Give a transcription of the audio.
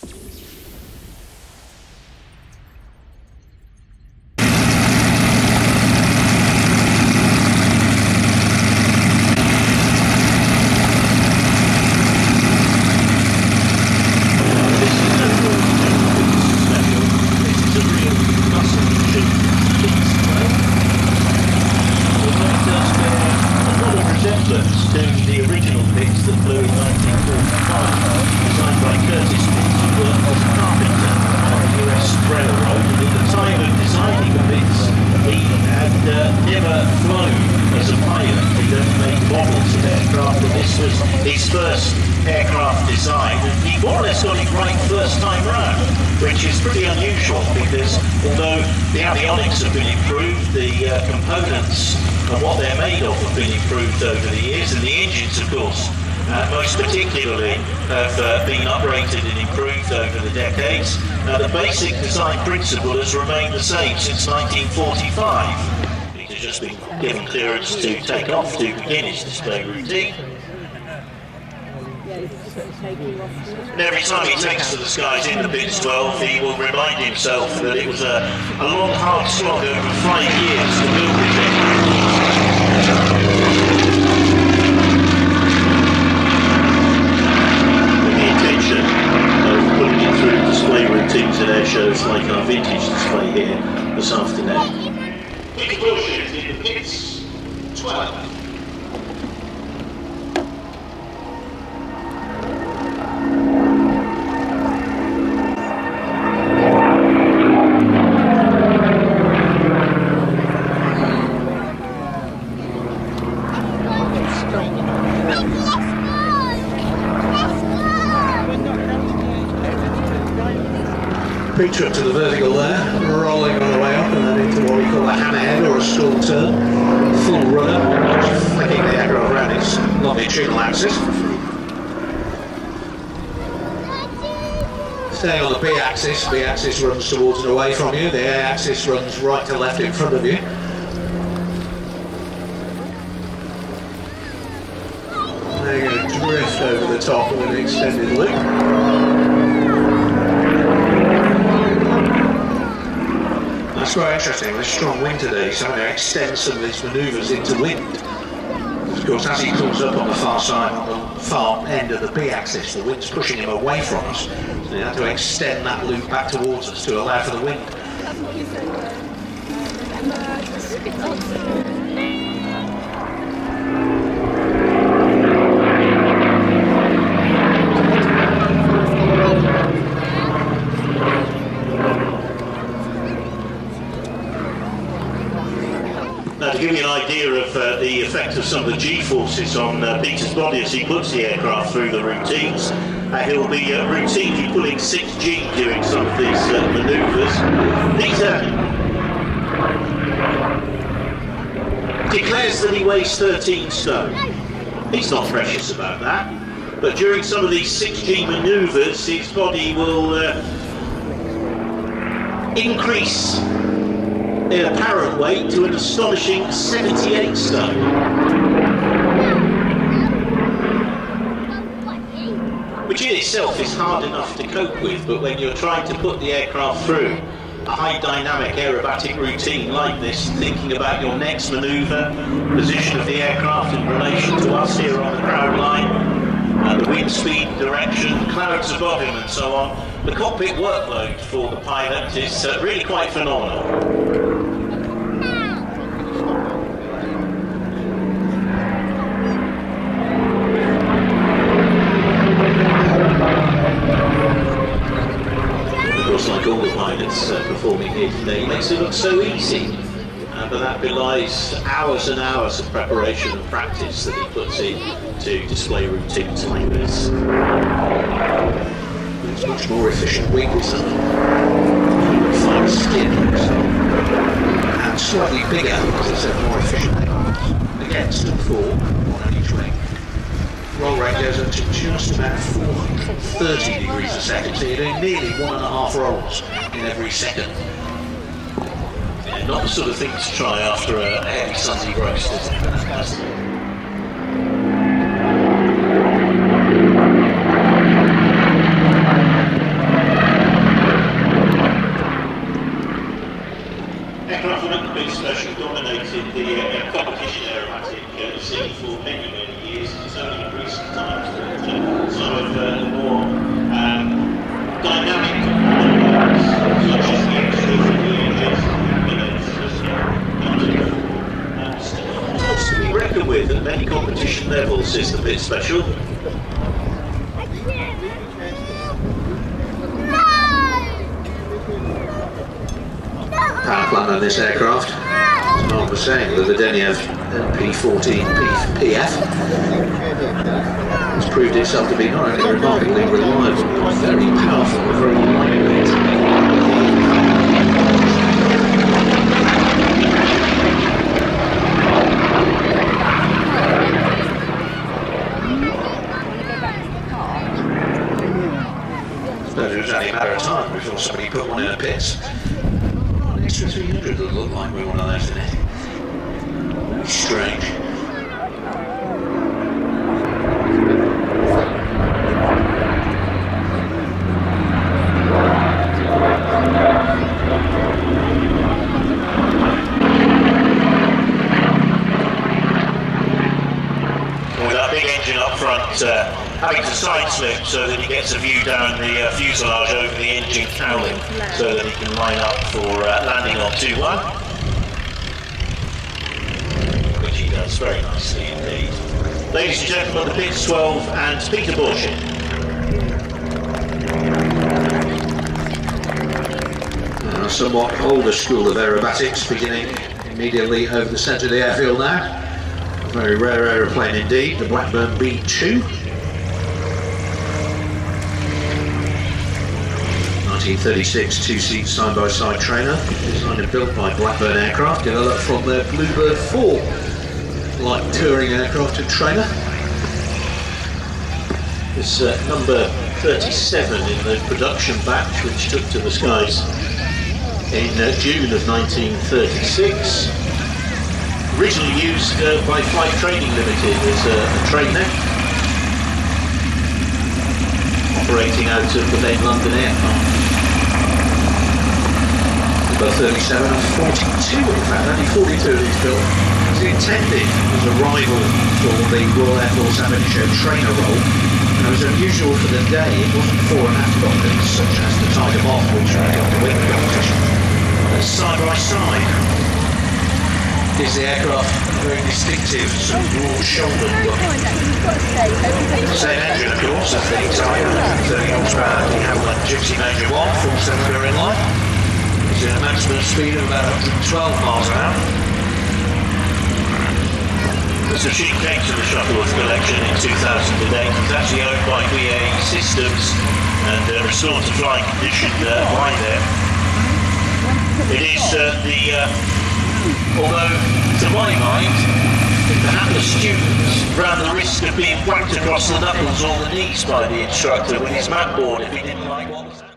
To the original Pitts that flew in 1945, designed by Curtiss Pitts, who worked as a carpenter on the US Railroad. And at the time of designing the Pitts, he had never flown as a pilot. He'd only made models of aircraft, and this was his first aircraft design. And he more or less got it right first time round, which is pretty unusual because although the avionics have been improved, the components and what they're made of have been improved over the years, and the engines, of course, most particularly have been uprated and improved over the decades. The basic design principle has remained the same since 1945. It has just been given clearance to take off to begin its display routine. And every time he takes to the skies in the Pitts-12, he will remind himself that it was a long, hard slog over 5 years to build this aircraft. With the intention of putting it through display routines at air shows like our vintage display here this afternoon. Peter Borchert in the Pitts-12. Peter up to the vertical there, rolling all the way up and then into what we call a hammerhead or a stall turn. Full rudder, just flicking the aircraft around its longitudinal axis. Staying on the B-axis runs towards and away from you, the A-axis runs right to left in front of you. Now you're going to drift over the top with an extended loop. That's quite interesting, there's strong wind today, so I'm going to extend some of these manoeuvres into wind. Of course, as he comes up on the far side, on the far end of the B-axis, the wind's pushing him away from us. So you have to extend that loop back towards us to allow for the wind. Now, to give you an idea of the effect of some of the G-forces on Peter's body as he puts the aircraft through the routines, he'll be routinely pulling 6G doing some of these manoeuvres. Peter declares that he weighs 13 stone. He's not precious about that, but during some of these 6G manoeuvres, his body will increase in apparent weight to an astonishing 78 stone. Which in itself is hard enough to cope with, but when you're trying to put the aircraft through a high dynamic aerobatic routine like this, thinking about your next manoeuvre, position of the aircraft in relation to us here on the crowd line, the wind speed, direction, clouds above him and so on, the cockpit workload for the pilot is really quite phenomenal. Like all the pilots performing here today, makes it look so easy, but that belies hours and hours of preparation and practice that he puts in to display routines like this. It's much more efficient wing design, fine skin, and slightly bigger, as I said, more efficient. Again, still 4 on each wing. Roll rate goes up to just about 430 degrees a second, so you're doing nearly 1.5 rolls in every second. Yeah, not the sort of thing to try after a heavy Sunday roast, is it? This is the Pitt Special. Power plant on this aircraft, as Mark was saying, the Vedeniev P14 PF has proved itself to be not only remarkably reliable, but very powerful and very lightweight. It was only a matter of time before somebody put one in a pit. An extra 300 that looked like we one of those in it. Very strange. With that big engine up front, having to side slip so that he gets a view down the fuselage over the engine cowling so that he can line up for landing on 2-1, which he does very nicely indeed. Ladies and gentlemen, the Pitts 12 and Peter Borchert. A somewhat older school of aerobatics beginning immediately over the centre of the airfield now. A very rare aeroplane indeed, the Blackburn B2. 1936 two-seat side-by-side trainer, designed and built by Blackburn Aircraft, developed from their Bluebird 4 light touring aircraft and trainer. It's number 37 in the production batch, which took to the skies in June of 1936. Originally used by Flight Training Limited as a trainer, operating out of the then London Airport. Number 37 and 42, in fact, only 42 of these built. It was intended as a rival for the Royal Air Force amateur trainer role, and it was unusual for the day. It wasn't fore and aft cockpits such as the Tiger Moth, which we got to win the competition. Side by side is the aircraft, very distinctive, sort of broad-shouldered look. Same engine, of course, as the Tiger, 30 horsepower, the Avalon Gypsy Major 1, full cylinder inline. It's at a maximum speed of about 112 miles an hour. This machine came to the Shuttleworth collection in 2008. It's actually owned by BAE Systems and restored to flying condition by them. It is although to my mind, the hapless students ran the risk of being whacked across the knuckles or the knees by the instructor with his map board if he didn't like what was